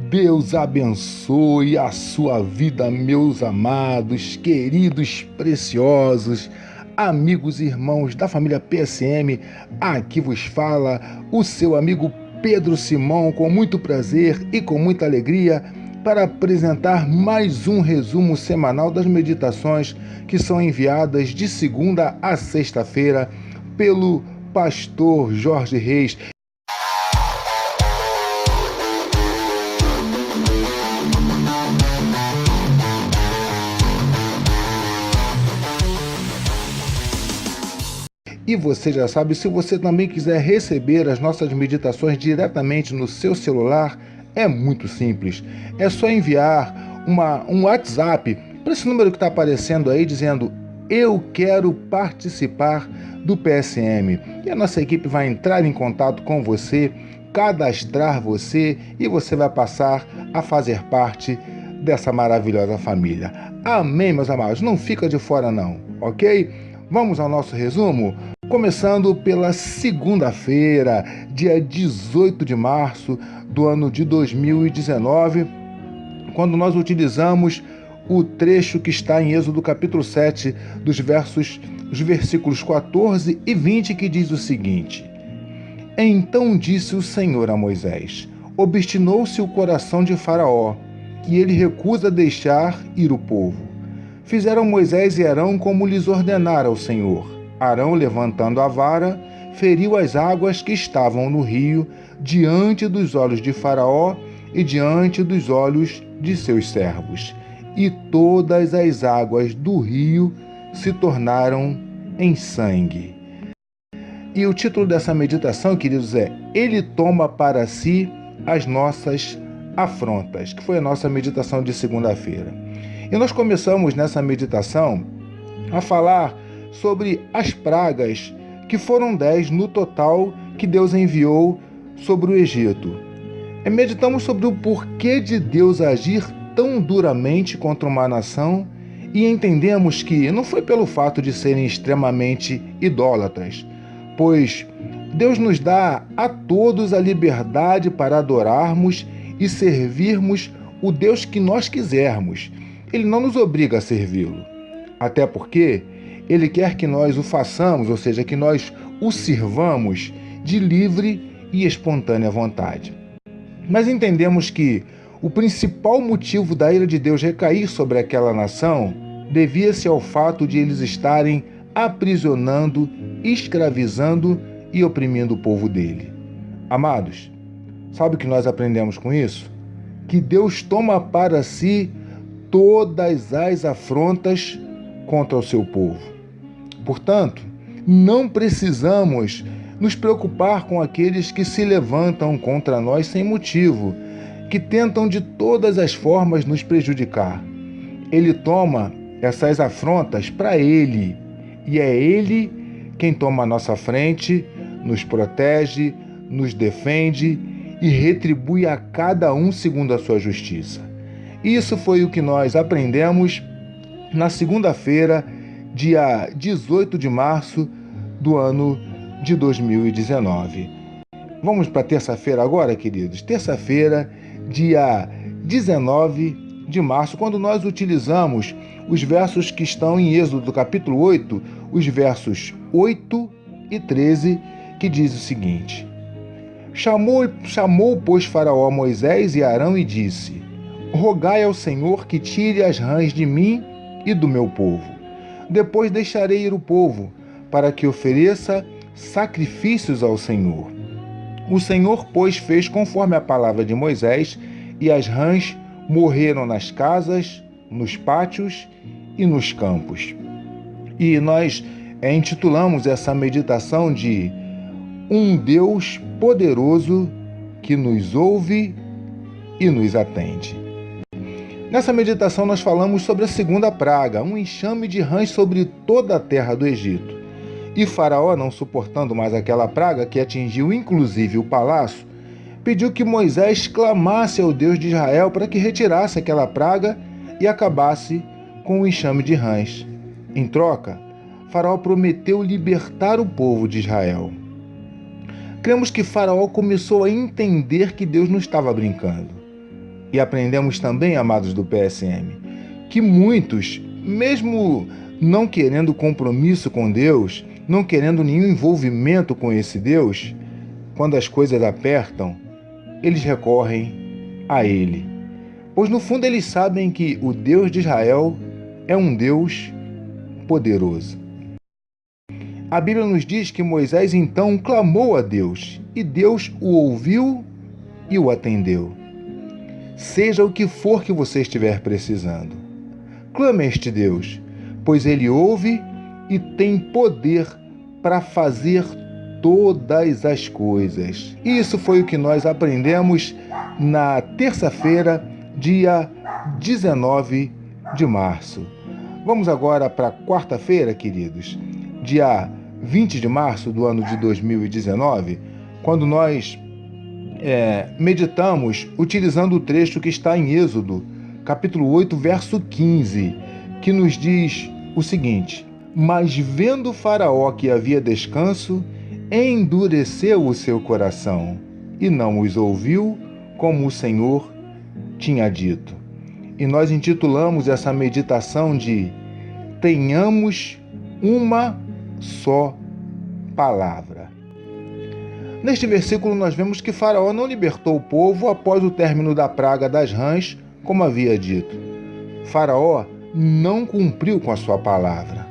Deus abençoe a sua vida, meus amados, queridos, preciosos, amigos e irmãos da família PSM. Aqui vos fala o seu amigo Pedro Simão, com muito prazer e com muita alegria, para apresentar mais um resumo semanal das meditações que são enviadas de segunda a sexta-feira pelo pastor Jorge Reis. E você já sabe, se você também quiser receber as nossas meditações diretamente no seu celular, é muito simples. É só enviar um WhatsApp para esse número que está aparecendo aí, dizendo: eu quero participar do PSM. E a nossa equipe vai entrar em contato com você, cadastrar você, e você vai passar a fazer parte dessa maravilhosa família. Amém, meus amados? Não fica de fora não, ok? Vamos ao nosso resumo? Começando pela segunda-feira, dia 18 de março do ano de 2019, quando nós utilizamos o trecho que está em Êxodo capítulo 7, os versículos 14 e 20, que diz o seguinte: Então disse o Senhor a Moisés: obstinou-se o coração de Faraó, e ele recusa deixar ir o povo. Fizeram Moisés e Arão como lhes ordenara o Senhor. Arão, levantando a vara, feriu as águas que estavam no rio, diante dos olhos de Faraó e diante dos olhos de seus servos. E todas as águas do rio se tornaram em sangue. E o título dessa meditação, queridos, é: Ele toma para si as nossas afrontas, que foi a nossa meditação de segunda-feira. E nós começamos nessa meditação a falar sobre as pragas, que foram 10 no total que Deus enviou sobre o Egito. Meditamos sobre o porquê de Deus agir tão duramente contra uma nação e entendemos que não foi pelo fato de serem extremamente idólatras, pois Deus nos dá a todos a liberdade para adorarmos e servirmos o Deus que nós quisermos. Ele não nos obriga a servi-lo, até porque Ele quer que nós o façamos, ou seja, que nós o sirvamos de livre e espontânea vontade. Mas entendemos que o principal motivo da ira de Deus recair sobre aquela nação devia-se ao fato de eles estarem aprisionando, escravizando e oprimindo o povo dele. Amados, sabe o que nós aprendemos com isso? Que Deus toma para si todas as afrontas contra o seu povo. Portanto, não precisamos nos preocupar com aqueles que se levantam contra nós sem motivo, que tentam de todas as formas nos prejudicar. Ele toma essas afrontas para Ele, e é Ele quem toma a nossa frente, nos protege, nos defende e retribui a cada um segundo a sua justiça. Isso foi o que nós aprendemos na segunda-feira, dia 18 de março do ano de 2019. Vamos para terça-feira agora, queridos? Terça-feira, dia 19 de março, quando nós utilizamos os versos que estão em Êxodo do capítulo 8, os versos 8 e 13, que diz o seguinte: Chamou, pois, Faraó Moisés e Arão e disse: Rogai ao Senhor que tire as rãs de mim e do meu povo. Depois deixarei ir o povo, para que ofereça sacrifícios ao Senhor. O Senhor, pois, fez conforme a palavra de Moisés, e as rãs morreram nas casas, nos pátios e nos campos. E nós intitulamos essa meditação de Um Deus poderoso que nos ouve e nos atende. Nessa meditação nós falamos sobre a segunda praga, um enxame de rãs sobre toda a terra do Egito. E Faraó, não suportando mais aquela praga, que atingiu inclusive o palácio, pediu que Moisés clamasse ao Deus de Israel para que retirasse aquela praga e acabasse com o enxame de rãs. Em troca, Faraó prometeu libertar o povo de Israel. Cremos que Faraó começou a entender que Deus não estava brincando. E aprendemos também, amados do PSM, que muitos, mesmo não querendo compromisso com Deus, não querendo nenhum envolvimento com esse Deus, quando as coisas apertam, eles recorrem a Ele. Pois no fundo eles sabem que o Deus de Israel é um Deus poderoso. A Bíblia nos diz que Moisés então clamou a Deus, e Deus o ouviu e o atendeu. Seja o que for que você estiver precisando, clame a este Deus, pois Ele ouve e tem poder para fazer todas as coisas. E isso foi o que nós aprendemos na terça-feira, dia 19 de março. Vamos agora para quarta-feira, queridos, dia 20 de março do ano de 2019, quando nós meditamos utilizando o trecho que está em Êxodo, capítulo 8, verso 15, que nos diz o seguinte: Mas vendo Faraó que havia descanso, endureceu o seu coração, e não os ouviu, como o Senhor tinha dito. E nós intitulamos essa meditação de Tenhamos uma só palavra. Neste versículo nós vemos que Faraó não libertou o povo após o término da praga das rãs, como havia dito. Faraó não cumpriu com a sua palavra.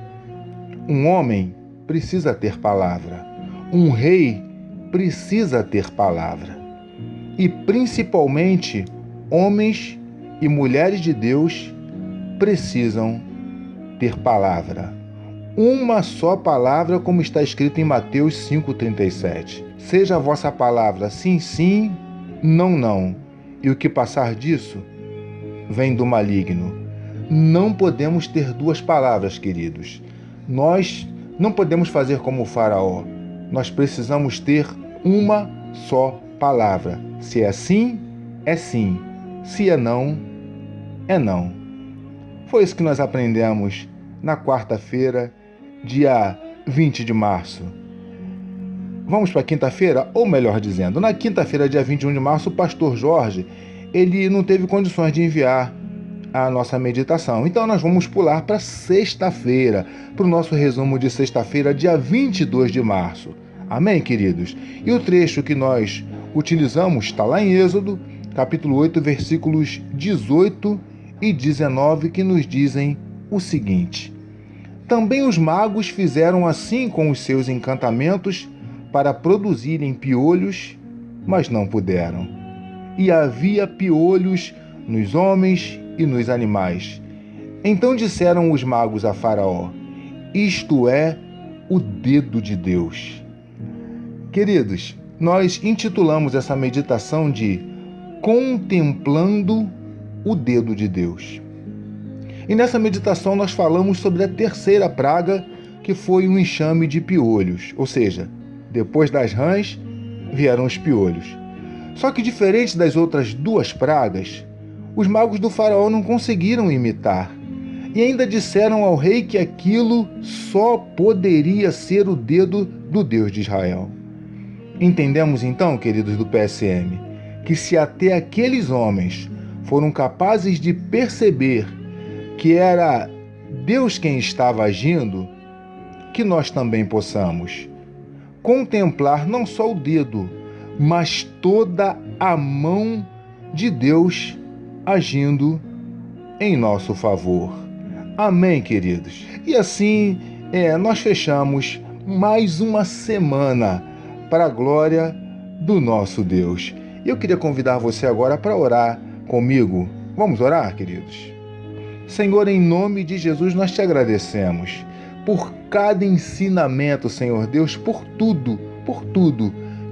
Um homem precisa ter palavra. Um rei precisa ter palavra. E principalmente, homens e mulheres de Deus precisam ter palavra. Uma só palavra, como está escrito em Mateus 5,37. Seja a vossa palavra sim, sim, não, não. E o que passar disso vem do maligno. Não podemos ter duas palavras, queridos. Nós não podemos fazer como o Faraó. Nós precisamos ter uma só palavra. Se é sim, é sim. Se é não, é não. Foi isso que nós aprendemos na quarta-feira, dia 20 de março. Vamos para a quinta-feira, ou melhor dizendo, na quinta-feira, dia 21 de março, o pastor Jorge, ele não teve condições de enviar a nossa meditação. Então nós vamos pular para sexta-feira, para o nosso resumo de sexta-feira, dia 22 de março. Amém, queridos? E o trecho que nós utilizamos está lá em Êxodo, capítulo 8, versículos 18 e 19, que nos dizem o seguinte: Também os magos fizeram assim com os seus encantamentos para produzirem piolhos, mas não puderam. E havia piolhos nos homens e nos animais. Então disseram os magos a Faraó: Isto é o dedo de Deus. Queridos, nós intitulamos essa meditação de Contemplando o Dedo de Deus. E nessa meditação nós falamos sobre a terceira praga, que foi um enxame de piolhos, ou seja, depois das rãs vieram os piolhos. Só que diferente das outras duas pragas, os magos do Faraó não conseguiram imitar e ainda disseram ao rei que aquilo só poderia ser o dedo do Deus de Israel. Entendemos então, queridos do PSM, que se até aqueles homens foram capazes de perceber que era Deus quem estava agindo, que nós também possamos contemplar não só o dedo, mas toda a mão de Deus agindo em nosso favor. Amém, queridos? E assim nós fechamos mais uma semana para a glória do nosso Deus. E eu queria convidar você agora para orar comigo. Vamos orar, queridos? Senhor, em nome de Jesus, nós te agradecemos por cada ensinamento, Senhor Deus, por tudo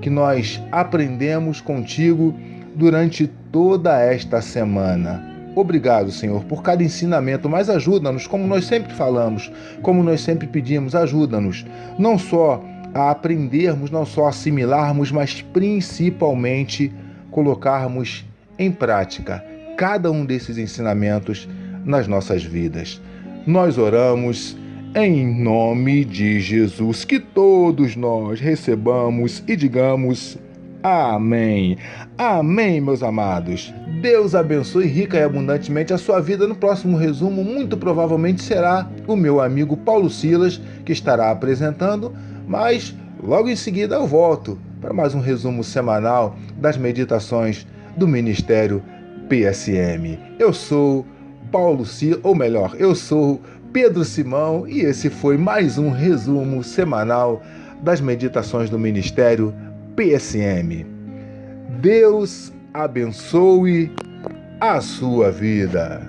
que nós aprendemos contigo durante toda esta semana. Obrigado, Senhor, por cada ensinamento, mas ajuda-nos, como nós sempre falamos, como nós sempre pedimos, ajuda-nos, não só a aprendermos, não só a assimilarmos, mas principalmente colocarmos em prática cada um desses ensinamentos nas nossas vidas. Nós oramos Em nome de Jesus, que todos nós recebamos e digamos amém. Amém, meus amados. Deus abençoe rica e abundantemente a sua vida. No próximo resumo, muito provavelmente será o meu amigo Paulo Silas que estará apresentando, mas logo em seguida eu volto para mais um resumo semanal das meditações do Ministério PSM. Eu sou Paulo Silas, ou melhor, eu sou Pedro Simão e esse foi mais um resumo semanal das meditações do Ministério PSM. Deus abençoe a sua vida.